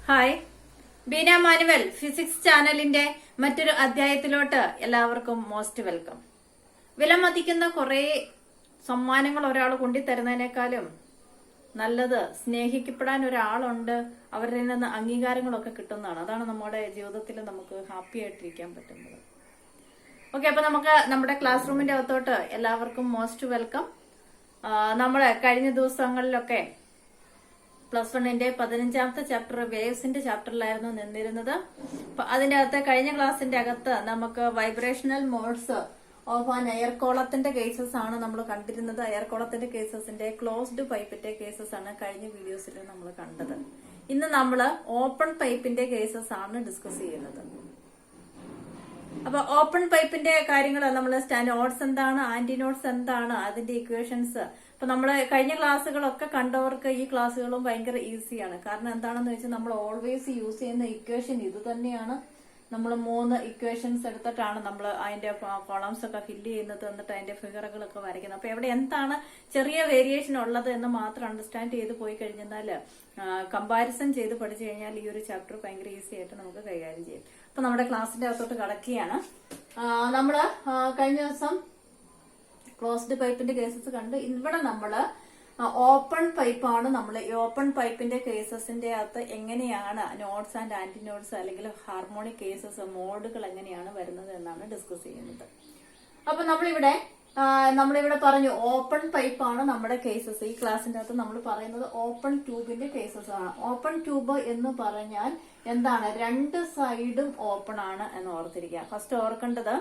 Hi, Beena manual physics ചാനലിന്റെ മറ്റൊരു അധ്യായത്തിലോട്ട് എല്ലാവർക്കും മോസ്റ്റ് വെൽക്കം. വിലമതിക്കുന്ന കുറെ സമ്മാനങ്ങൾ ഒരാൾ കൊണ്ടുതരുന്നതിനേക്കാളും നല്ലത് സ്നേഹിക്കപ്പെടാൻ ഒരാളുണ്ട്, അവരിൽ നിന്ന് അംഗീകാരങ്ങളൊക്കെ കിട്ടുന്നതാണ്. അതാണ് നമ്മുടെ ജീവിതത്തിൽ നമുക്ക് ഹാപ്പി ആയിട്ടിരിക്കാൻ പറ്റുന്നത്. ഓക്കെ, അപ്പൊ നമുക്ക് നമ്മുടെ ക്ലാസ് റൂമിന്റെ അകത്തോട്ട് എല്ലാവർക്കും മോസ്റ്റ് വെൽക്കം. നമ്മള് കഴിഞ്ഞ ദിവസങ്ങളിലൊക്കെ പ്ലസ് വണ്ണിന്റെ 15ാമത്തെ ചാപ്റ്റർ വേവ്സിന്റെ ചാപ്റ്ററിലായിരുന്നു നിന്നിരുന്നത്. അപ്പൊ അതിന്റെ അകത്ത് കഴിഞ്ഞ ക്ലാസിന്റെ അകത്ത് നമുക്ക് vibrational modes of an air കോളത്തിന്റെ കേസസ് ആണ് നമ്മൾ കണ്ടിരുന്നത്. എയർ കോളത്തിന്റെ കേസസിന്റെ ക്ലോസ്ഡ് പൈപ്പിന്റെ കേസസ് ആണ് കഴിഞ്ഞ വീഡിയോസിൽ നമ്മൾ കണ്ടത്. ഇന്ന് നമ്മൾ ഓപ്പൺ പൈപ്പിന്റെ കേസസ് ആണ് ഡിസ്കസ് ചെയ്യുന്നത്. അപ്പൊ ഓപ്പൺ പൈപ്പിന്റെ കാര്യങ്ങൾ നമ്മൾ നോട്ട്സ് എന്താണ്, ആന്റി നോട്ട്സ് എന്താണ്, അതിന്റെ ഇക്വേഷൻസ്. അപ്പൊ നമ്മള് കഴിഞ്ഞ ക്ലാസ്സുകളൊക്കെ കണ്ടവർക്ക് ഈ ക്ലാസ്സുകളും ഭയങ്കര ഈസിയാണ്. കാരണം എന്താണെന്ന് വെച്ചാൽ നമ്മൾ ഓൾവേസ് യൂസ് ചെയ്യുന്ന ഇക്വേഷൻ ഇത് തന്നെയാണ്. നമ്മൾ 3 ഇക്വേഷൻസ് എടുത്തിട്ടാണ് നമ്മൾ അതിന്റെ കോളംസ് ഒക്കെ ഫില്ല് ചെയ്യുന്നത്, എന്നിട്ട് അതിന്റെ ഫിഗറുകളൊക്കെ വരയ്ക്കുന്നത്. അപ്പൊ എവിടെ എന്താണ് ചെറിയ വേരിയേഷൻ ഉള്ളത് എന്ന് മാത്രം അണ്ടർസ്റ്റാൻഡ് ചെയ്ത് പോയി കഴിഞ്ഞാൽ, കമ്പാരിസൺ ചെയ്ത് പഠിച്ചു കഴിഞ്ഞാൽ ഈ ഒരു ചാപ്റ്റർ ഭയങ്കര ഈസി ആയിട്ട് നമുക്ക് കൈകാര്യം ചെയ്യും. അപ്പൊ നമ്മുടെ ക്ലാസിന്റെ അകത്തോട്ട് കടക്കുകയാണ്. നമ്മള് കഴിഞ്ഞ ദിവസം ക്ലോസ്ഡ് പൈപ്പിന്റെ കേസസ് കണ്ട്. ഇവിടെ നമ്മള് ഓപ്പൺ പൈപ്പാണ്. നമ്മൾ ഈ ഓപ്പൺ പൈപ്പിന്റെ കേസസിന്റെ അകത്ത് എങ്ങനെയാണ് നോട്ട്സ് ആൻഡ് ആന്റി നോട്ട്സ് അല്ലെങ്കിൽ ഹാർമോണിക് കേസസ് മോഡുകൾ എങ്ങനെയാണ് വരുന്നത് എന്നാണ് ഡിസ്കസ് ചെയ്യുന്നത്. അപ്പൊ നമ്മളിവിടെ പറഞ്ഞു ഓപ്പൺ പൈപ്പാണ് നമ്മുടെ കേസസ്. ഈ ക്ലാസിന്റെ അകത്ത് നമ്മൾ പറയുന്നത് ഓപ്പൺ ട്യൂബിന്റെ കേസസ് ആണ്. ഓപ്പൺ ട്യൂബ് എന്ന് പറഞ്ഞാൽ എന്താണ്? 2 സൈഡും ഓപ്പൺ ആണ് എന്ന് ഓർത്തിരിക്കുക. ഫസ്റ്റ് ഓർക്കേണ്ടത്,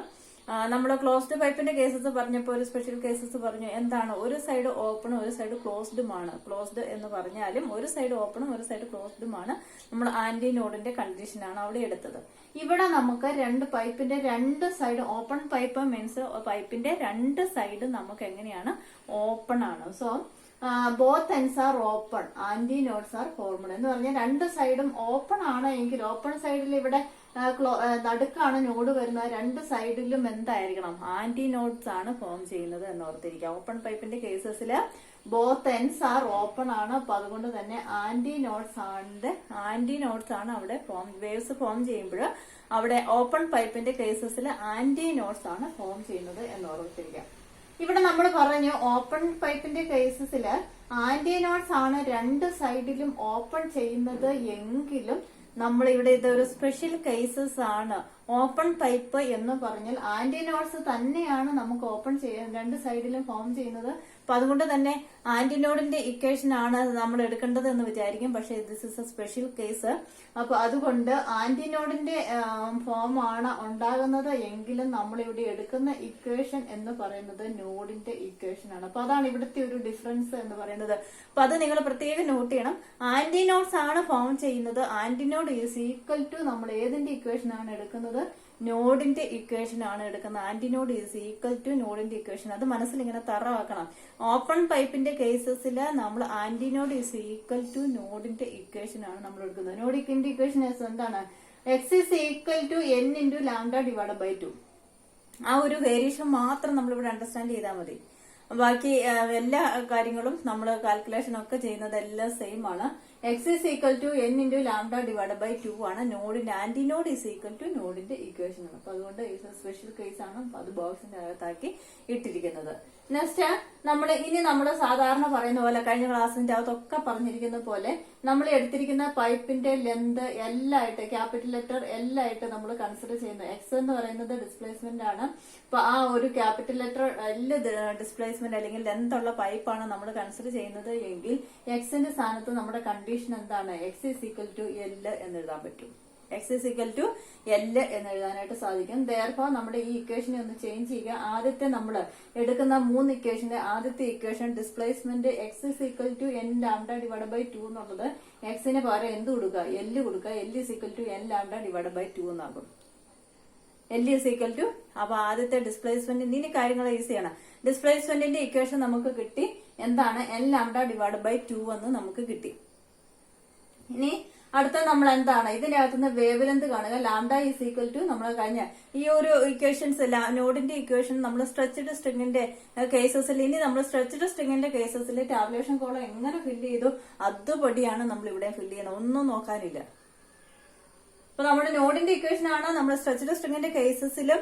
നമ്മൾ ക്ലോസ്ഡ് പൈപ്പിന്റെ കേസസ് പറഞ്ഞപ്പോൾ ഒരു സ്പെഷ്യൽ കേസസ് പറഞ്ഞു. എന്താണ്? ഒരു സൈഡ് ഓപ്പണും ഒരു സൈഡ് ക്ലോസ്ഡുമാണ്. ക്ലോസ്ഡ് എന്ന് പറഞ്ഞാലും ഒരു സൈഡ് ഓപ്പണും ഒരു സൈഡ് ക്ലോസ്ഡുമാണ്. നമ്മൾ ആന്റി നോഡിന്റെ കണ്ടീഷനാണ് അവിടെ എടുത്തത്. ഇവിടെ നമുക്ക് പൈപ്പിന്റെ 2 സൈഡ് ഓപ്പൺ പൈപ്പ് മീൻസ് പൈപ്പിന്റെ 2 സൈഡ് നമുക്ക് എങ്ങനെയാണ്? ഓപ്പൺ ആണ്. So both ends are open, antinodes are formed എന്ന് പറഞ്ഞാൽ 2 സൈഡും ഓപ്പൺ ആണ് എങ്കിൽ, ഓപ്പൺ സൈഡിൽ ഇവിടെ നടുക്കാണ് നോഡ് വരുന്നത്, 2 സൈഡിലും എന്തായിരിക്കണം? ആന്റി നോഡ്സ് ആണ് ഫോം ചെയ്യുന്നത് എന്ന് ഓർത്തിരിക്കുക. ഓപ്പൺ പൈപ്പിന്റെ കേസസില് ബോത്ത് എൻഡ്സ് ആർ ഓപ്പൺ ആണ്. അപ്പൊ അതുകൊണ്ട് തന്നെ ആന്റി നോഡ്സ് ആണ് അവിടെ വേവ്സ് ഫോം ചെയ്യുമ്പോൾ അവിടെ ഓപ്പൺ പൈപ്പിന്റെ കേസസിൽ ആന്റി നോഡ്സ് ആണ് ഫോം ചെയ്യുന്നത് എന്ന് ഓർത്തിരിക്കുക. ഇവിടെ നമ്മൾ പറഞ്ഞു ഓപ്പൺ പൈപ്പിന്റെ കേസസില് ആന്റി നോഡ്സ് ആണ് 2 സൈഡിലും ഓപ്പൺ ചെയ്യുന്നത് എങ്കിലും നമ്മൾ ഇവിടെ ഇതൊരു സ്പെഷ്യൽ കേസസ് ആണ്. ഓപ്പൺ പൈപ്പ് എന്ന് പറഞ്ഞാൽ ആന്റി നോഡ്സ് തന്നെയാണ് നമുക്ക് ഓപ്പൺ ചെയ്യാൻ 2 സൈഡിലും ഫോം ചെയ്യുന്നത്. അപ്പൊ അതുകൊണ്ട് തന്നെ ആന്റി നോഡിന്റെ ഇക്വേഷൻ ആണ് നമ്മൾ എടുക്കേണ്ടത് എന്ന് വിചാരിക്കും. പക്ഷെ this is A special case. അപ്പൊ അതുകൊണ്ട് ആന്റി നോഡിന്റെ ഫോം ആണ് ഉണ്ടാകുന്നത് എങ്കിലും നമ്മൾ ഇവിടെ എടുക്കുന്ന ഇക്വേഷൻ എന്ന് പറയുന്നത് നോഡിന്റെ ഇക്വേഷൻ ആണ്. അപ്പൊ അതാണ് ഇവിടുത്തെ ഒരു ഡിഫറൻസ് എന്ന് പറയുന്നത്. അപ്പൊ അത് നിങ്ങൾ പ്രത്യേകം നോട്ട് ചെയ്യണം. ആന്റി നോഡ്സ് ആണ് ഫോം ചെയ്യുന്നത്. Antinode is equal to നമ്മൾ ഏതിന്റെ ഇക്വേഷൻ ആണ് എടുക്കുന്നത്? നോഡിന്റെ ഇക്വേഷൻ ആണ് എടുക്കുന്നത്. Antinode is equal to നോഡിന്റെ ഇക്വേഷൻ. അത് മനസ്സിൽ ഇങ്ങനെ തറവാക്കണം. ഓപ്പൺ പൈപ്പിന്റെ കേസസിൽ നമ്മൾ antinode is equal to നോഡിന്റെ ഇക്വേഷൻ ആണ് നമ്മൾ എടുക്കുന്നത്. നോഡിന്റെ ഇക്വേഷൻ എന്താണ്? X is equal to n into lambda divide by 2. ആ ഒരു വേരിയേഷൻ മാത്രം നമ്മളിവിടെ അണ്ടർസ്റ്റാൻഡ് ചെയ്താൽ മതി. ബാക്കി എല്ലാ കാര്യങ്ങളും നമ്മൾ കാൽക്കുലേഷൻ ഒക്കെ ചെയ്യുന്നത് എല്ലാം സെയിം ആണ്. X is equal to n into lambda divide by 2 ആണ്. നോഡിന്റെ antinode is equal to നോഡിന്റെ ഇക്വേഷൻ ആണ്. അപ്പൊ അതുകൊണ്ട് സ്പെഷ്യൽ കേസ് ആണ്. അപ്പൊ അത് ബോക്സിന്റെ അകത്താക്കി ഇട്ടിരിക്കുന്നത്. നെക്സ്റ്റ് നമ്മൾ സാധാരണ പറയുന്ന പോലെ കഴിഞ്ഞ ക്ലാസിന്റെ അകത്തൊക്കെ പറഞ്ഞിരിക്കുന്ന പോലെ നമ്മൾ എടുത്തിരിക്കുന്ന പൈപ്പിന്റെ ലെന്ത് എല്ലായിട്ട് ക്യാപിറ്റൽ ലെറ്റർ എല്ലായിട്ട് നമ്മൾ കൺസിഡർ ചെയ്യുന്നത്. എക്സ് എന്ന് പറയുന്നത് ഡിസ്പ്ലേസ്മെന്റ് ആണ്. അപ്പൊ ആ ഒരു ക്യാപിറ്റൽ ലെറ്റർ ഡിസ്പ്ലേസ്മെന്റ് അല്ലെങ്കിൽ ലെന്ത് ഉള്ള പൈപ്പാണ് നമ്മൾ കൺസിഡർ ചെയ്യുന്നത് എങ്കിൽ എക്സിന്റെ സ്ഥാനത്ത് നമ്മുടെ കണ്ടീഷൻ എന്താണ്? X is equal to L എന്ന് എഴുതാൻ പറ്റും. X is equal to L എന്ന് എഴുതാനായിട്ട് സാധിക്കും. ദെയർഫോർ നമ്മുടെ ഈ ഇക്വേഷനെ ഒന്ന് ചേഞ്ച് ചെയ്യുക. ആദ്യത്തെ നമ്മൾ എടുക്കുന്ന 3 ഇക്വേഷന്റെ ആദ്യത്തെ equation displacement x is equal to n lambda divide by 2 എന്നുള്ളത് എക്സിന് പകരം എന്ത് കൊടുക്കുക? എല്ല് കൊടുക്കുക. L is equal to n lambda divide by 2 എന്നാകും. എൽ ഈസ് ഈക്വൽ ടു അപ്പൊ ആദ്യത്തെ ഡിസ്പ്ലേസ്മെന്റ് ഇനി കാര്യങ്ങൾ ഈസിയാണ്. ഡിസ്പ്ലേസ്മെന്റിന്റെ ഇക്വേഷൻ നമുക്ക് കിട്ടി. എന്താണ്? n ലാംഡ ഡിവൈഡ് ബൈ 2 എന്ന് നമുക്ക് കിട്ടി. ഇനി അടുത്ത നമ്മൾ എന്താണ്? ഇതിനകത്തുനിന്ന് വേവ് ലെന്ത് കാണുക. ലാംഡ ഈസ് ഈക്വൽ ടു നമ്മൾ കഴിഞ്ഞ ഈ ഒരു ഇക്വേഷൻസ് നോഡിന്റെ ഇക്വേഷൻ നമ്മൾ സ്ട്രെച്ച്ഡ് സ്ട്രിങ്ങിന്റെ കേസസിൽ, ഇനി നമ്മൾ സ്ട്രെച്ച്ഡ് സ്ട്രിങ്ങിന്റെ കേസസിൽ ടാബുലേഷൻ കോളം എങ്ങനെ ഫില്ല് ചെയ്തു അതുപടിയാണ് നമ്മൾ ഇവിടെ ഫില്ല് ചെയ്യണം. ഒന്നും നോക്കാനില്ല. അപ്പൊ നമ്മുടെ നോഡിന്റെ ഇക്വേഷൻ ആണ് നമ്മൾ സ്ട്രെച്ച്ഡ് സ്ട്രിങ്ങിന്റെ കേസസിലും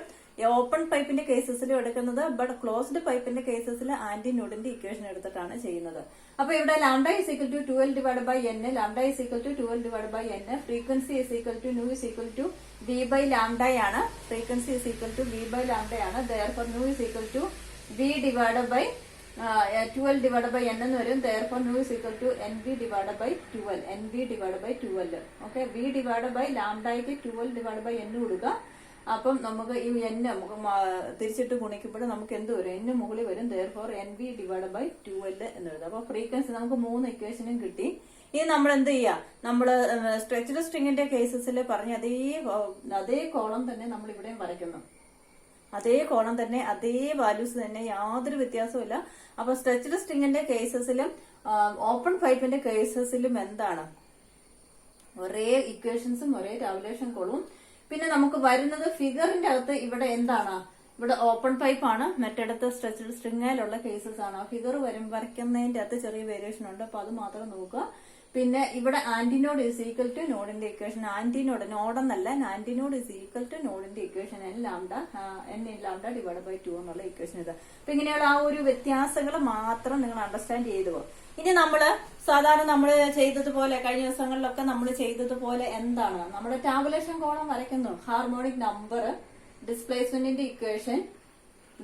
ഓപ്പൺ പൈപ്പിന്റെ കേസസിലും എടുക്കുന്നത്. ബട്ട് ക്ലോസ്ഡ് പൈപ്പിന്റെ കേസസിൽ ആന്റി നോഡിന്റെ ഇക്വേഷൻ എടുത്തിട്ടാണ് ചെയ്യുന്നത്. അപ്പൊ ഇവിടെ lambda is equal to 12 divide by n, lambda is equal to 12 divide by n, frequency is equal to nu is equal to v by ലാംഡയാണ്. Frequency is equal to v by ലാംഡയാണ്. Therefore nu is equal to v divide by 12 divide by n എന്ന് വരും. Therefore nu is equal to nv divide by 12, nv divide by 12. Okay, v divide by ലാംഡയ്ക്ക് 12 divide by n കൊടുക്കുക. അപ്പം നമുക്ക് ഈ n തിരിച്ചിട്ട് ഗുണിക്കുമ്പോൾ നമുക്ക് എന്ത് വരും? n മുകളിൽ വരും. ദെയർഫോർ nv ഡിവൈഡ് ബൈ 12 എന്ന് എഴുതും. അപ്പൊ ഫ്രീക്വൻസി നമുക്ക് 3 ഇക്വേഷനും കിട്ടി. ഇനി നമ്മൾ എന്ത് ചെയ്യാം? നമ്മള് സ്ട്രെച്ച്ഡ് സ്ട്രിങ്ങിന്റെ കേസസിൽ പറഞ്ഞ അതേ കോളം തന്നെ നമ്മൾ ഇവിടെയും വരയ്ക്കുന്നു. അതേ കോളം തന്നെ, അതേ വാല്യൂസ് തന്നെ, യാതൊരു വ്യത്യാസവും. അപ്പൊ സ്ട്രെച്ച്ഡ് സ്ട്രിങ്ങിന്റെ കേസസിലും ഓപ്പൺ പൈപ്പിന്റെ കേസസിലും എന്താണ്? ഒരേ ഇക്വേഷൻസും ഒരേ ടാബുലേഷൻ കോളവും. പിന്നെ നമുക്ക് വരുന്നത് ഫിഗറിന്റെ അകത്ത് ഇവിടെ എന്താണ്? ഇവിടെ ഓപ്പൺ പൈപ്പ് ആണ്, മറ്റിടത്ത് സ്ട്രെച്ച്ഡ് സ്ട്രിങ്ങിലുള്ള കേസസ് ആണ്. ഫിഗർ വരയ്ക്കുന്നതിന്റെ അകത്ത് ചെറിയ വേരിയേഷൻ ഉണ്ട്. അപ്പൊ അത് മാത്രം നോക്കുക. പിന്നെ ഇവിടെ ആന്റിനോഡ് ഈസ് ഈക്വൽ ടു നോഡിന്റെ ഇക്വേഷൻ. ആന്റിനോഡ് നോഡെന്നല്ല, ആന്റിനോഡ് ഈസ് ഈക്വൽ ടു നോഡിന്റെ equation n lambda divide by 2 എന്നുള്ള ഇക്വേഷൻ ഇത്. അപ്പൊ ഇങ്ങനെയുള്ള ആ ഒരു വ്യത്യാസങ്ങൾ മാത്രം നിങ്ങൾ അണ്ടർസ്റ്റാൻഡ് ചെയ്തു പോകും. ഇനി നമ്മള് സാധാരണ നമ്മൾ ചെയ്തതുപോലെ കഴിഞ്ഞ ദിവസങ്ങളിലൊക്കെ നമ്മൾ ചെയ്തതുപോലെ എന്താണ്? നമ്മുടെ ടാബുലേഷൻ കോളം വരയ്ക്കുന്നു. ഹാർമോണിക് നമ്പർ, ഡിസ്പ്ലേസ്മെന്റിന്റെ ഇക്വേഷൻ,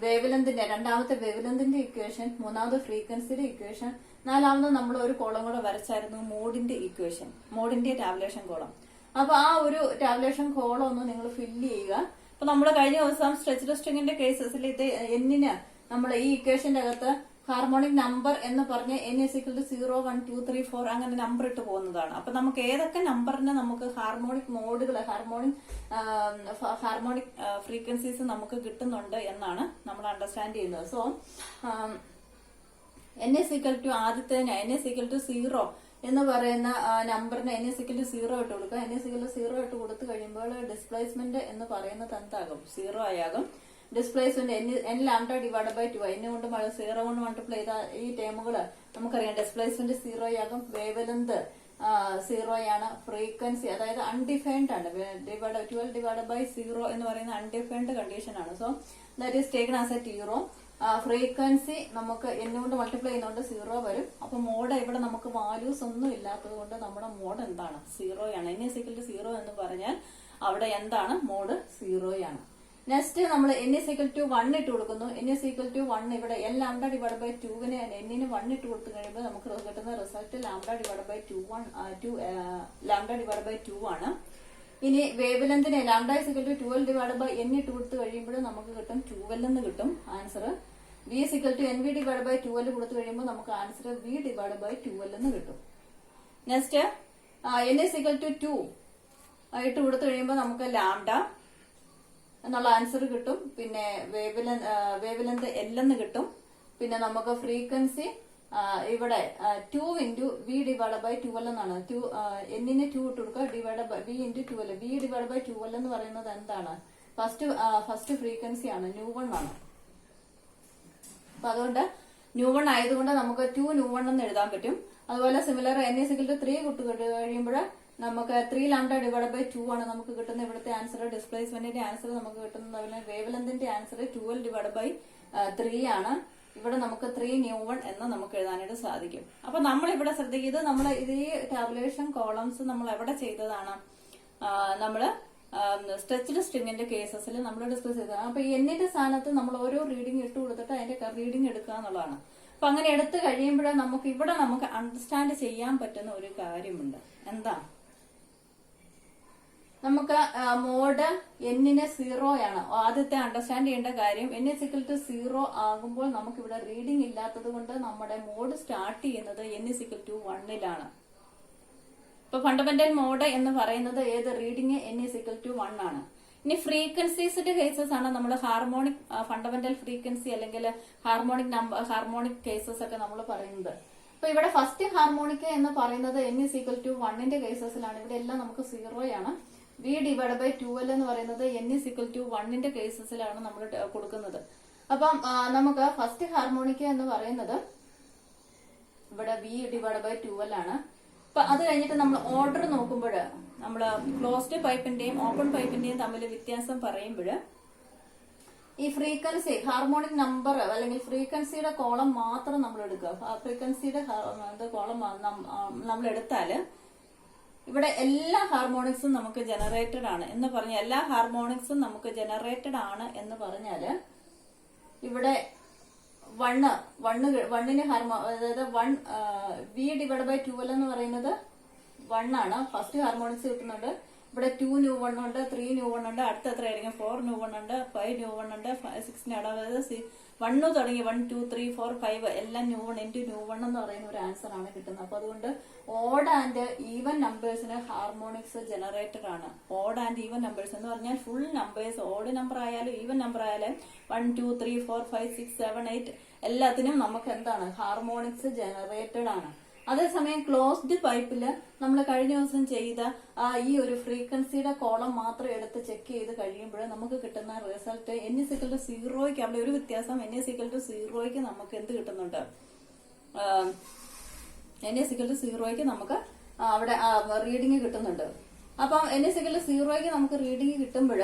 വേവ്ലെന്തിന്റെ രണ്ടാമത്തെ വേവ്ലെന്തിന്റെ ഇക്വേഷൻ, മൂന്നാമത് ഫ്രീക്വൻസിയുടെ ഇക്വേഷൻ, നാലാമത് നമ്മൾ ഒരു കോളം കൂടെ വരച്ചായിരുന്നു മോഡിന്റെ ഇക്വേഷൻ, മോഡിന്റെ ടാബുലേഷൻ കോളം. അപ്പൊ ആ ഒരു ടാബുലേഷൻ കോളം ഒന്ന് നിങ്ങൾ ഫില്ല് ചെയ്യുക. അപ്പൊ നമ്മൾ കഴിഞ്ഞ ദിവസം സ്ട്രെച്ച്ഡ് സ്ട്രിങ്ങിന്റെ കേസസിൽ ഇത് എന്നിന് നമ്മൾ ഈ ഇക്വേഷന്റെ അകത്ത് ഹാർമോണിക് നമ്പർ എന്ന് പറഞ്ഞ് n = 0, 1, 2, 3, 4 അങ്ങനെ നമ്പർ ഇട്ട് പോകുന്നതാണ്. അപ്പൊ നമുക്ക് ഏതൊക്കെ നമ്പറിന് നമുക്ക് ഹാർമോണിക് മോഡുകൾ, ഹാർമോണിക് ഫ്രീക്വൻസീസ് നമുക്ക് കിട്ടുന്നുണ്ട് എന്നാണ് നമ്മൾ അണ്ടർസ്റ്റാൻഡ് ചെയ്യുന്നത്. സോ n = ആദ്യത്തേന് n = 0 എന്ന് പറയുന്ന നമ്പറിന് n = 0 ഇട്ട് കൊടുക്കുക. n = 0 ഇട്ട് കൊടുത്തു കഴിയുമ്പോൾ ഡിസ്പ്ലേസ്മെന്റ് എന്ന് പറയുന്നത് എന്താകും? 0 ആകും. Displacement n lambda divide by 2, n കൊണ്ട് 0 കൊണ്ട് മൾട്ടിപ്ലൈ ചെയ്ത ഈ ടേമുകള് നമുക്കറിയാം. ഡിസ്പ്ലേസ്മെന്റ് 0 ആകും. വേവ്ലെന്ത് 0 ആണ്. ഫ്രീക്വൻസി അതായത് അൺഡിഫൈൻഡ് ആണ്. 12 ഡിവൈഡ് ബൈ 0 എന്ന് പറയുന്ന അൺഡിഫൈൻഡ് കണ്ടീഷൻ ആണ്. So that is taken as A 0. Frequency നമുക്ക് n കൊണ്ട് മൾട്ടിപ്ലൈ ചെയ്യുന്നതുകൊണ്ട് 0 വരും. അപ്പൊ മോഡ് ഇവിടെ നമുക്ക് വാല്യൂസ് ഒന്നും ഇല്ലാത്തത് കൊണ്ട് നമ്മുടെ മോഡ് എന്താണ്? 0 ആണ്. n = 0 എന്ന് പറഞ്ഞാൽ അവിടെ എന്താണ്? മോഡ് 0 ആണ്. നെക്സ്റ്റ് നമ്മൾ n = 1 ഇട്ട് കൊടുക്കുന്നു. n = 1 ഇവിടെ n ലാംഡ ഡിവൈഡ് ബൈ 2ന് n 1 ഇട്ട് കൊടുത്തു കഴിയുമ്പോൾ നമുക്ക് കിട്ടുന്ന result lambda divide by 2 lambda divide by 2 ആണ്. ഇനി വേവ്ലെന്തിന് ലാംഡ = 12 ഡിവൈഡ് ബൈ n ഇട്ട് കൊടുത്തു കഴിയുമ്പോൾ നമുക്ക് കിട്ടും 12 എന്ന് കിട്ടും answer. v = nv divide by 12 കൊടുത്തു കഴിയുമ്പോൾ നമുക്ക് ആൻസർ v ഡിവൈഡ് ബൈ 12 എന്ന് കിട്ടും. നെക്സ്റ്റ് n = 2 ഇട്ട് കൊടുത്തു കഴിയുമ്പോൾ നമുക്ക് ലാംഡ എന്നുള്ള ആൻസർ കിട്ടും. പിന്നെ വേവ്ലെന്ത് L എന്ന് കിട്ടും. പിന്നെ നമുക്ക് ഫ്രീക്വൻസി ഇവിടെ 2 × v ഡിവൈഡ് ബൈ 12 എന്നാണ്. എന്നിന് 2 ഇട്ട് കൊടുക്കുക. Divide by v × 12. v divide by 12 എന്ന് പറയുന്നത് എന്താണ്? ഫസ്റ്റ് ഫ്രീക്വൻസി ആണ്, ന്യൂ1 ആണ്. അപ്പൊ അതുകൊണ്ട് ന്യൂ1 ആയതുകൊണ്ട് നമുക്ക് 2 ന്യൂ1 എന്ന് എഴുതാൻ പറ്റും. അതുപോലെ സിമിലർ n = 3 കുട്ടി കഴിയുമ്പോൾ നമുക്ക് 3 ലാംഡ ഡിവൈഡ് ബൈ 2 ആണ് നമുക്ക് കിട്ടുന്ന ഇവിടുത്തെ ആൻസർ. ഡിസ്പ്ലേസ്മെന്റിന്റെ ആൻസർ നമുക്ക് കിട്ടുന്നത്. അതുപോലെ വേവ്ലെന്തിന്റെ ആൻസർ 12 ഡിവൈഡ് ബൈ 3 ആണ്. ഇവിടെ നമുക്ക് 3 ന്യൂ1 എന്ന് നമുക്ക് എഴുതാനായിട്ട് സാധിക്കും. അപ്പൊ നമ്മൾ ഇവിടെ ശ്രദ്ധിക്കുന്നത് നമ്മൾ ഇതേ ടാബുലേഷൻ കോളംസ് നമ്മൾ എവിടെ ചെയ്തതാണ്? നമ്മള് സ്ട്രെച്ച്ഡ് സ്ട്രിങ്ങിന്റെ കേസസിൽ നമ്മൾ ഡിസ്കസ് ചെയ്തതാണ്. അപ്പൊ എന്നിന്റെ സ്ഥാനത്ത് നമ്മൾ ഓരോ റീഡിംഗ് ഇട്ട് കൊടുത്തിട്ട് അതിന്റെ റീഡിംഗ് എടുക്കുക എന്നുള്ളതാണ്. അപ്പൊ അങ്ങനെ എടുത്തു കഴിയുമ്പോഴേ നമുക്ക് ഇവിടെ നമുക്ക് അണ്ടർസ്റ്റാൻഡ് ചെയ്യാൻ പറ്റുന്ന ഒരു കാര്യമുണ്ട്. എന്താ? നമുക്ക് മോഡ് എന്നിന് 0 ആണ്. ആദ്യത്തെ അണ്ടർസ്റ്റാൻഡ് ചെയ്യേണ്ട കാര്യം n = 0 ആകുമ്പോൾ നമുക്ക് ഇവിടെ റീഡിംഗ് ഇല്ലാത്തത് കൊണ്ട് നമ്മുടെ മോഡ് സ്റ്റാർട്ട് ചെയ്യുന്നത് n = 1 ഇപ്പൊ ഫണ്ടമെന്റൽ മോഡ് എന്ന് പറയുന്നത് ഏത്? റീഡിംഗ് n = 1 ആണ്. ഇനി ഫ്രീക്വൻസീസിന്റെ കേസസ് ആണ് നമ്മൾ ഹാർമോണിക് ഫണ്ടമെന്റൽ ഫ്രീക്വൻസി അല്ലെങ്കിൽ ഹാർമോണിക് കേസസ് ഒക്കെ നമ്മൾ പറയുന്നത്. അപ്പൊ ഇവിടെ ഫസ്റ്റ് ഹാർമോണിക് എന്ന് പറയുന്നത് n = 1ന്റെ കേസസിലാണ്. ഇവിടെ എല്ലാം നമുക്ക് 0 ആണ്. v ഡിവൈഡ് ബൈ 12 എന്ന് പറയുന്നത് n = 1ന്റെ കേസസിലാണ് നമ്മൾ കൊടുക്കുന്നത്. അപ്പം നമുക്ക് ഫസ്റ്റ് ഹാർമോണിക് എന്ന് പറയുന്നത് ഇവിടെ v ഡിവൈഡ് ബൈ 12 ആണ്. അപ്പൊ അത് കഴിഞ്ഞിട്ട് നമ്മൾ ഓർഡർ നോക്കുമ്പോൾ നമ്മള് ക്ലോസ്ഡ് പൈപ്പിന്റെയും ഓപ്പൺ പൈപ്പിന്റെയും തമ്മിൽ വ്യത്യാസം പറയുമ്പോൾ ഈ ഫ്രീക്വൻസി ഹാർമോണിക് നമ്പർ അല്ലെങ്കിൽ ഫ്രീക്വൻസിയുടെ കോളം മാത്രം നമ്മൾ എടുക്കുക. ഫ്രീക്വൻസിയുടെ കോളം നമ്മൾ എടുത്താല് ഇവിടെ എല്ലാ ഹാർമോണിക്സും നമുക്ക് ജനറേറ്റഡ് ആണ് എന്ന് പറഞ്ഞാൽ എല്ലാ ഹാർമോണിക്സും നമുക്ക് ജനറേറ്റഡ് ആണ് എന്ന് പറഞ്ഞാല് ഇവിടെ വണ്ണിന് അതായത് വി ഡിവൈഡ് ബൈ 12 എന്ന് പറയുന്നത് 1 ആണ്. ഫസ്റ്റ് ഹാർമോണിക്സ് കിട്ടുന്നുണ്ട്. ഇവിടെ 2 ന്യൂ 1 ഉണ്ട്, 3 ന്യൂ 1 ഉണ്ട്, അടുത്ത എത്രയായിരിക്കും 4 ന്യൂ 1 ഉണ്ട്, 5 ന്യൂ 1 ഉണ്ട്, 6 അതായത് 1 തുടങ്ങി 1 2 3 4 5 എല്ലാം ന്യൂ 1 ഇൻറ്റു ന്യൂ 1 എന്ന് പറയുന്ന ഒരു ആൻസർ ആണ് കിട്ടുന്നത്. അപ്പൊ അതുകൊണ്ട് ഓഡ് ആൻഡ് ഈവൻ നമ്പേഴ്സിന് ഹാർമോണിക്സ് ജനറേറ്റഡ് ആണ്. ഓഡ് ആൻഡ് ഈവൻ നമ്പേഴ്സ് എന്ന് പറഞ്ഞാൽ ഫുൾ നമ്പേഴ്സ്, ഓഡ് നമ്പർ ആയാലും ഈവൻ നമ്പർ ആയാലും 1 2 3 4 5 6 7 8 എല്ലാത്തിനും നമുക്ക് എന്താണ് ഹാർമോണിക്സ് ജനറേറ്റഡ് ആണ്. അതേസമയം ക്ലോസ്ഡ് പൈപ്പില് നമ്മൾ കഴിഞ്ഞ ദിവസം ചെയ്ത ഈ ഒരു ഫ്രീക്വൻസിയുടെ കോളം മാത്രം എടുത്ത് ചെക്ക് ചെയ്ത് കഴിയുമ്പോൾ നമുക്ക് കിട്ടുന്ന റിസൾട്ട് n=0ക്ക് അവിടെ ഒരു വ്യത്യാസം, n=0ക്ക് നമുക്ക് എന്ത് കിട്ടുന്നുണ്ട്, n=0ക്ക് നമുക്ക് അവിടെ റീഡിങ് കിട്ടുന്നുണ്ട്. അപ്പം n=0ക്ക് നമുക്ക് റീഡിങ് കിട്ടുമ്പോൾ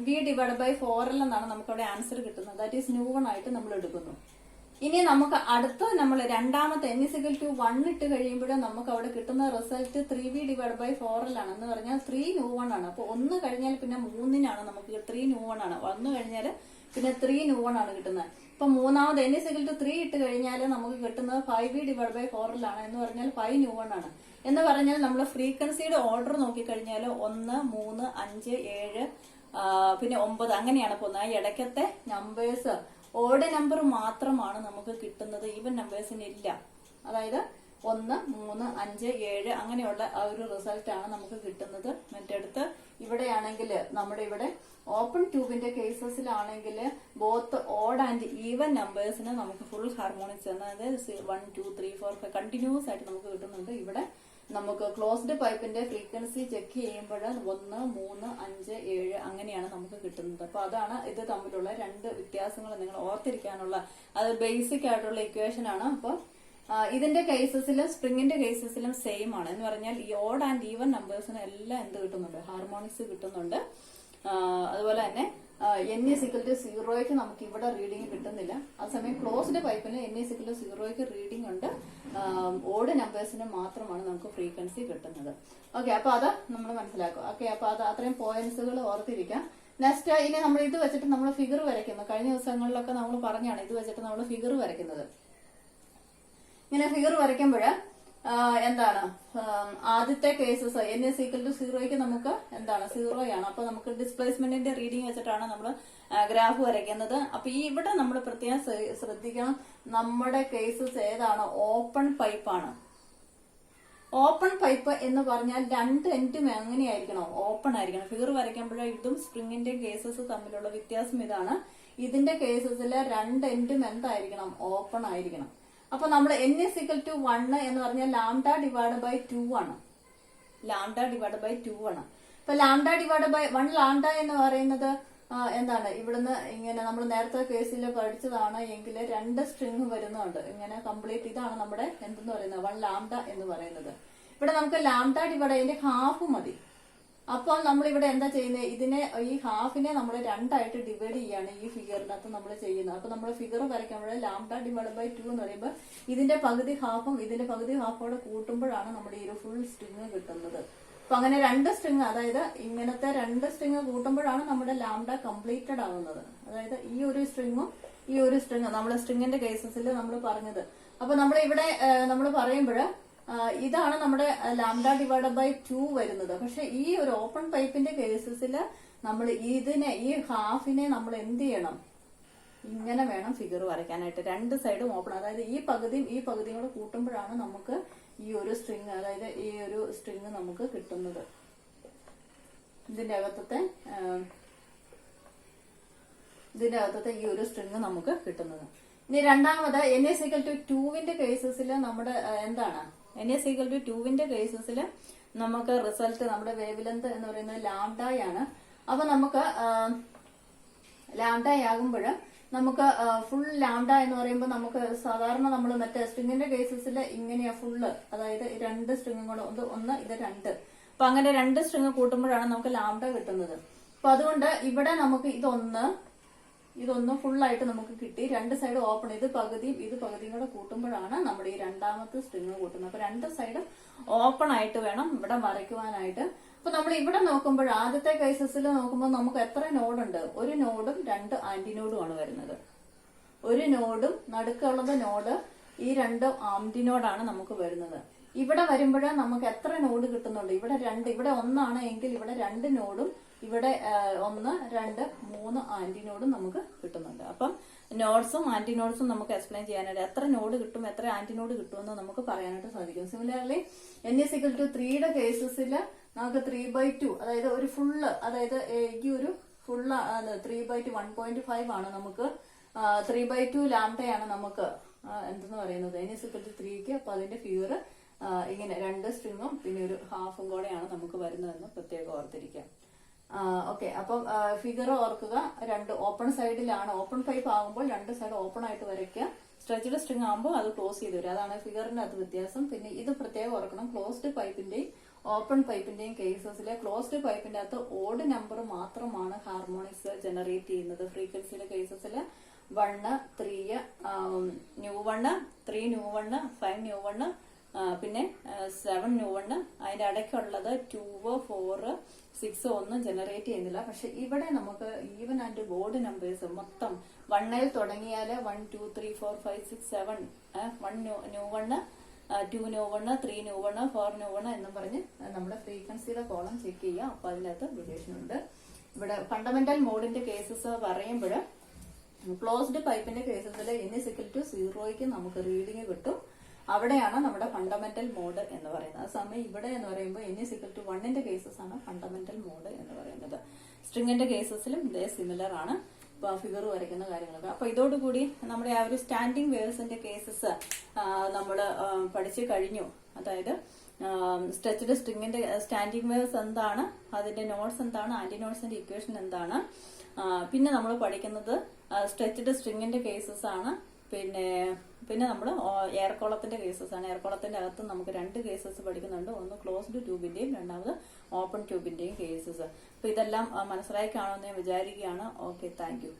v ഡിവൈഡ് ബൈ 4l എന്നാണ് നമുക്ക് അവിടെ ആൻസർ കിട്ടുന്നത്. ദാറ്റ് ഈസ് ന്യൂ 1 ആയിട്ട് നമ്മൾ എടുക്കുന്നു. ഇനി നമുക്ക് അടുത്ത നമ്മൾ രണ്ടാമത്തെ n=1 ഇട്ട് കഴിയുമ്പോൾ നമുക്ക് അവിടെ കിട്ടുന്ന result 3v divide by 4l ആണ്. എന്ന് പറഞ്ഞാൽ 3 ന്യൂ 1 ആണ്. അപ്പൊ 1 കഴിഞ്ഞാൽ പിന്നെ 3നാണ് നമുക്ക് 3 ന്യൂ 1 ആണ്. 1 കഴിഞ്ഞാൽ പിന്നെ 3 ന്യൂ 1 ആണ് കിട്ടുന്നത്. ഇപ്പൊ മൂന്നാമത് n=3 ഇട്ട് കഴിഞ്ഞാൽ നമുക്ക് കിട്ടുന്നത് 5v ഡിവൈഡ് ബൈ 4l ആണ്. എന്ന് പറഞ്ഞാൽ 5 ന്യൂ 1 ആണ്. എന്ന് പറഞ്ഞാൽ നമ്മൾ ഫ്രീക്വൻസിയുടെ ഓർഡർ നോക്കിക്കഴിഞ്ഞാൽ 1 3 5 7 പിന്നെ 9 അങ്ങനെയാണ് പോകുന്നത്. ഈ ഇടയ്ക്കത്തെ നമ്പേഴ്സ് ഓഡ് നമ്പർ മാത്രമാണ് നമുക്ക് കിട്ടുന്നത്, ഈവൻ നമ്പേഴ്സിന് ഇല്ല. അതായത് 1 3 5 7 അങ്ങനെയുള്ള ആ ഒരു റിസൾട്ട് ആണ് നമുക്ക് കിട്ടുന്നത്. മറ്റടുത്ത് ഇവിടെയാണെങ്കിൽ നമ്മുടെ ഇവിടെ ഓപ്പൺ ട്യൂബിന്റെ കേസസിലാണെങ്കിൽ ബോത്ത് ഓഡ് ആൻഡ് ഈവൻ നമ്പേഴ്സിന് നമുക്ക് ഫുൾ ഹാർമോണിക്സ് അതായത് 1 2 3 4 5 കണ്ടിന്യൂസ് ആയിട്ട് നമുക്ക് കിട്ടുന്നുണ്ട്. ഇവിടെ നമുക്ക് ക്ലോസ്ഡ് പൈപ്പിന്റെ ഫ്രീക്വൻസി ചെക്ക് ചെയ്യുമ്പോൾ 1 3 5 7 അങ്ങനെയാണ് നമുക്ക് കിട്ടുന്നത്. അപ്പൊ അതാണ് ഇത് തമ്മിലുള്ള രണ്ട് വ്യത്യാസങ്ങൾ നിങ്ങൾ ഓർത്തിരിക്കാനുള്ള അത് ബേസിക് ആയിട്ടുള്ള ഇക്വേഷൻ ആണ്. അപ്പൊ ഇതിന്റെ കേസസിലും സ്പ്രിങ്ങിന്റെ കേസസിലും സെയിം ആണ്. എന്ന് പറഞ്ഞാൽ ഈ ഓഡ് ആൻഡ് ഈവൻ നമ്പേഴ്സിന് എല്ലാം എന്ത് കിട്ടുന്നുണ്ട്, ഹാർമോണിക്സ് കിട്ടുന്നുണ്ട്. അതുപോലെ തന്നെ n=0ക്ക് നമുക്ക് ഇവിടെ റീഡിങ് കിട്ടുന്നില്ല. അതേസമയം ക്ലോസ്ഡ് പൈപ്പിന് n=0ക്ക് റീഡിംഗ് ഉണ്ട്. ഓഡ് നമ്പേഴ്സിന് മാത്രമാണ് നമുക്ക് ഫ്രീക്വൻസി കിട്ടുന്നത്. ഓക്കെ, അപ്പൊ അത് നമ്മൾ മനസ്സിലാക്കുക. ഓക്കെ, അപ്പൊ അത് അത്രയും പോയിന്റ്സുകൾ ഓർത്തിരിക്കാം. നെക്സ്റ്റ് ഇനി നമ്മൾ ഇത് വെച്ചിട്ട് നമ്മൾ ഫിഗർ വരയ്ക്കുന്നു. കഴിഞ്ഞ ദിവസങ്ങളിലൊക്കെ നമ്മൾ പറഞ്ഞാണ് ഇത് വെച്ചിട്ട് നമ്മൾ ഫിഗർ വരയ്ക്കുന്നത്. ഇങ്ങനെ ഫിഗർ വരയ്ക്കുമ്പോൾ എന്താണ് ആദ്യത്തെ കേസസ് n=0ക്ക് നമുക്ക് എന്താണ് 0 ആണ്. അപ്പൊ നമുക്ക് ഡിസ്പ്ലേസ്മെന്റിന്റെ റീഡിംഗ് വെച്ചിട്ടാണ് നമ്മൾ ഗ്രാഫ് വരയ്ക്കുന്നത്. അപ്പൊ ഈ ഇവിടെ നമ്മൾ പ്രത്യേകം ശ്രദ്ധിക്കണം, നമ്മുടെ കേസസ് ഏതാണ്, ഓപ്പൺ പൈപ്പാണ്. ഓപ്പൺ പൈപ്പ് എന്ന് പറഞ്ഞാൽ രണ്ട് എൻഡും എങ്ങനെയായിരിക്കണം, ഓപ്പൺ ആയിരിക്കണം. ഫിഗർ വരയ്ക്കുമ്പോൾ ഇതും സ്പ്രിങ്ങിന്റെ കേസസ് തമ്മിലുള്ള വ്യത്യാസം ഇതാണ്. ഇതിന്റെ കേസസിലെ രണ്ട് എൻഡും എന്തായിരിക്കണം, ഓപ്പൺ ആയിരിക്കണം. അപ്പൊ നമ്മൾ n=1 എന്ന് പറഞ്ഞാൽ ലാംഡ ഡിവൈഡ് ബൈ 2 ആണ്. ലാംഡ ഡിവൈഡ് ബൈ 2 ആണ്. ഇപ്പൊ ലാംഡ ഡിവൈഡ് ബൈ 1 ലാംഡ എന്ന് പറയുന്നത് എന്താണ്, ഇവിടുന്ന് ഇങ്ങനെ നമ്മൾ നേരത്തെ കേസിൽ പഠിച്ചതാണ് എങ്കിൽ രണ്ട് സ്ട്രിങ് വരുന്നുണ്ട്. ഇങ്ങനെ കംപ്ലീറ്റ് ഇതാണ് നമ്മുടെ എന്തെന്ന് പറയുന്നത് 1 ലാംഡ എന്ന് പറയുന്നത്. ഇവിടെ നമുക്ക് ലാംഡ ഡിവൈഡ് അതിന്റെ ഹാഫ് മതി. അപ്പോൾ നമ്മൾ ഇവിടെ എന്താ ചെയ്യുന്നത്, ഇതിനെ ഈ ഹാഫിനെ നമ്മൾ രണ്ടായിട്ട് ഡിവൈഡ് ചെയ്യാണ് ഈ ഫിഗറിനകത്ത് നമ്മൾ ചെയ്യുന്നത്. അപ്പൊ നമ്മൾ ഫിഗർ വരയ്ക്കുമ്പോൾ ലാംഡ ഡിവൈഡ് ബൈ 2 എന്ന് പറയുമ്പോൾ ഇതിന്റെ പകുതി ഹാഫും ഇതിന്റെ പകുതി ഹാഫോടെ കൂട്ടുമ്പോഴാണ് നമ്മുടെ ഈ ഒരു ഫുൾ സ്ട്രിങ് കിട്ടുന്നത്. അപ്പൊ അങ്ങനെ രണ്ട് സ്ട്രിങ്, അതായത് ഇങ്ങനത്തെ രണ്ട് സ്ട്രിങ് കൂട്ടുമ്പോഴാണ് നമ്മുടെ ലാംഡ കംപ്ലീറ്റഡ് ആവുന്നത്. അതായത് ഈ ഒരു സ്ട്രിങ്ങും ഈ ഒരു സ്ട്രിങ്ങും നമ്മൾ സ്ട്രിങ്ങിന്റെ കേസസിൽ നമ്മൾ പറഞ്ഞത്. അപ്പൊ നമ്മൾ ഇവിടെ നമ്മൾ പറയുമ്പോൾ ഇതാണ് നമ്മുടെ ലാംഡ ഡിവൈഡ് ബൈ 2 വരുന്നത്. പക്ഷെ ഈ ഒരു ഓപ്പൺ പൈപ്പിന്റെ കേസസിൽ നമ്മൾ ഇതിനെ ഈ ഹാഫിനെ നമ്മൾ എന്ത് ചെയ്യണം, ഇങ്ങനെ വേണം ഫിഗർ വരയ്ക്കാനായിട്ട്. രണ്ട് സൈഡും ഓപ്പൺ, അതായത് ഈ പകുതിയും കൂടെ കൂട്ടുമ്പോഴാണ് നമുക്ക് ഈ ഒരു സ്ട്രിങ്, അതായത് ഈ ഒരു സ്ട്രിങ് നമുക്ക് കിട്ടുന്നത്. ഇതിന്റെ അകത്തത്തെ ഈ ഒരു സ്ട്രിങ് നമുക്ക് കിട്ടുന്നത്. ഇനി രണ്ടാമത് n=2ന്റെ കേസസിൽ നമ്മുടെ എന്താണ്, n=2ന്റെ കേസസിൽ നമുക്ക് റിസൾട്ട് നമ്മുടെ വേവ് ലെങ്ത് എന്ന് പറയുന്നത് ലാംഡയാണ്. അപ്പൊ നമുക്ക് ലാംഡയാകുമ്പോൾ നമുക്ക് ഫുൾ ലാംഡ എന്ന് പറയുമ്പോൾ നമുക്ക് സാധാരണ നമ്മൾ മറ്റേ സ്ട്രിങ്ങിന്റെ കേസസിൽ ഇങ്ങനെയാ ഫുള്ള്, അതായത് രണ്ട് സ്ട്രിങ്ങും കൂടെ ഒന്ന് ഇത് രണ്ട്. അപ്പൊ അങ്ങനെ 2 സ്ട്രിങ് കൂട്ടുമ്പോഴാണ് നമുക്ക് ലാംഡ കിട്ടുന്നത്. അപ്പൊ അതുകൊണ്ട് ഇവിടെ നമുക്ക് ഇതൊന്ന് ഫുള്ളായിട്ട് നമുക്ക് കിട്ടി. 2 സൈഡ് ഓപ്പൺ, ഇത് പകുതിയും കൂടെ കൂട്ടുമ്പോഴാണ് നമ്മുടെ ഈ രണ്ടാമത്തെ സ്ട്രിങ് കൂട്ടുന്നത്. അപ്പൊ 2 സൈഡും ഓപ്പൺ ആയിട്ട് വേണം ഇവിടെ വരയ്ക്കുവാനായിട്ട്. അപ്പൊ നമ്മൾ ഇവിടെ നോക്കുമ്പോൾ ആദ്യത്തെ കേസസിൽ നോക്കുമ്പോൾ നമുക്ക് എത്ര നോഡുണ്ട്? ഒരു നോഡും 2 ആന്റിനോഡുമാണ് വരുന്നത്. ഒരു നോഡും നടുക്കുള്ളത് നോഡ്, ഈ 2 ആന്റിനോഡാണ് നമുക്ക് വരുന്നത്. ഇവിടെ വരുമ്പോൾ നമുക്ക് എത്ര നോഡ് കിട്ടുന്നുണ്ട്? ഇവിടെ 2, ഇവിടെ 1 ആണ് എങ്കിൽ ഇവിടെ 2 നോഡും ഇവിടെ 1, 2, 3 ആന്റിനോഡും നമുക്ക് കിട്ടുന്നുണ്ട്. അപ്പം നോഡ്സും ആന്റിനോഡ്സും നമുക്ക് എക്സ്പ്ലെയിൻ ചെയ്യാനായിട്ട് എത്ര നോഡ് കിട്ടും, എത്ര ആന്റിനോഡ് കിട്ടുമെന്ന് നമുക്ക് പറയാനായിട്ട് സാധിക്കും. സിമിലർലി n=3യുടെ കേസസിൽ നമുക്ക് 3/2, അതായത് ഒരു ഫുള്ള്, അതായത് ഈ ഒരു ഫുള്ള് 3/2 1.5 ആണ് നമുക്ക്. 3/2 ലാംഡയാണ് നമുക്ക് എന്തെന്ന് പറയുന്നത് n=3ക്ക്. അപ്പൊ അതിന്റെ ഫിഗർ ഇങ്ങനെ 2 സ്ട്രിങ്ങും പിന്നെ ഒരു ഹാഫും കൂടെയാണ് നമുക്ക് വരുന്നതെന്ന് പ്രത്യേകം ഓർത്തിരിക്കാം. ഓക്കെ, അപ്പം ഫിഗർ ഓർക്കുക. 2 ഓപ്പൺ സൈഡിലാണ്, ഓപ്പൺ പൈപ്പ് ആകുമ്പോൾ 2 സൈഡ് ഓപ്പൺ ആയിട്ട് വരയ്ക്കുക. സ്ട്രെച്ച്ഡ് സ്ട്രിങ് ആകുമ്പോൾ അത് ക്ലോസ് ചെയ്ത് വരും. അതാണ് ഫിഗറിന്റെ അത് വ്യത്യാസം. പിന്നെ ഇത് പ്രത്യേകം ഓർക്കണം, ക്ലോസ്ഡ് പൈപ്പിന്റെയും ഓപ്പൺ പൈപ്പിന്റെയും കേസസിലെ ക്ലോസ്ഡ് പൈപ്പിന്റെ അകത്ത് ഓഡ് നമ്പർ മാത്രമാണ് ഹാർമോണിക്സ് ജനറേറ്റ് ചെയ്യുന്നത്. ഫ്രീക്വൻസിയിലെ കേസസിൽ 1, 3, ന്യൂ 1, 3 ന്യൂ 1, 5 ന്യൂ 1, പിന്നെ 7 ന്യൂ 1, അതിന്റെ ഇടയ്ക്കുള്ളത് 2, 4, 6 ഒന്നും ജനറേറ്റ് ചെയ്യുന്നില്ല. പക്ഷെ ഇവിടെ നമുക്ക് ഈവൻ ആൻഡ് ഓഡ് നമ്പേഴ്സ് മൊത്തം 1ൽ തുടങ്ങിയാൽ 1, 2, 3, 4, 5, 6, 7, 1 ന്യൂ 1, 2 ന്യൂ 1, 3 ന്യൂ 1, 4 ന്യൂ 1 എന്നും പറഞ്ഞ് നമ്മുടെ ഫ്രീക്വൻസിയുടെ കോളം ചെക്ക് ചെയ്യാം. അപ്പൊ അതിനകത്ത് റിലേഷൻ ഉണ്ട്. ഇവിടെ ഫണ്ടമെന്റൽ മോഡിന്റെ കേസസ് പറയുമ്പോൾ ക്ലോസ്ഡ് പൈപ്പിന്റെ കേസസിൽ n=0ക്ക് നമുക്ക് റീഡിങ് കിട്ടും. അവിടെയാണ് നമ്മുടെ ഫണ്ടമെന്റൽ മോഡ് എന്ന് പറയുന്നത്. ആ സമയം ഇവിടെ എന്ന് പറയുമ്പോൾ n=1ന്റെ കേസസ് ആണ് ഫണ്ടമെന്റൽ മോഡ് എന്ന് പറയുന്നത്. സ്ട്രിങ്ങിന്റെ കേസസിലും ഇതേ സിമിലർ ആണ്. ഫിഗർ വരയ്ക്കുന്ന കാര്യങ്ങളൊക്കെ. അപ്പൊ ഇതോടുകൂടി നമ്മുടെ ആ ഒരു സ്റ്റാൻഡിങ് വേവ്സിന്റെ കേസസ് നമ്മൾ പഠിച്ചു കഴിഞ്ഞു. അതായത് സ്ട്രെച്ച്ഡ് സ്ട്രിങ്ങിന്റെ സ്റ്റാൻഡിങ് വേവ്സ് എന്താണ്, അതിന്റെ നോട്ട്സ് എന്താണ്, ആന്റി നോട്ട്സിന്റെ ഇക്വേഷൻ എന്താണ്. പിന്നെ നമ്മൾ പഠിക്കുന്നത് സ്ട്രെച്ച്ഡ് സ്ട്രിങ്ങിന്റെ കേസസ് ആണ്. പിന്നെ നമ്മൾ എയർ കോളത്തിന്റെ കേസസ് ആണ്. എയർ കോളത്തിന്റെ അകത്ത് നമുക്ക് 2 കേസസ് പഠിക്കുന്നുണ്ട്. ഒന്ന് ക്ലോസ്ഡ് ട്യൂബിന്റെയും രണ്ടാമത് ഓപ്പൺ ട്യൂബിന്റെയും കേസസ്. അപ്പൊ ഇതെല്ലാം മനസ്സിലായി കാണുമെന്ന് ഞാൻ വിചാരിക്കുകയാണ്. Okay, thank you.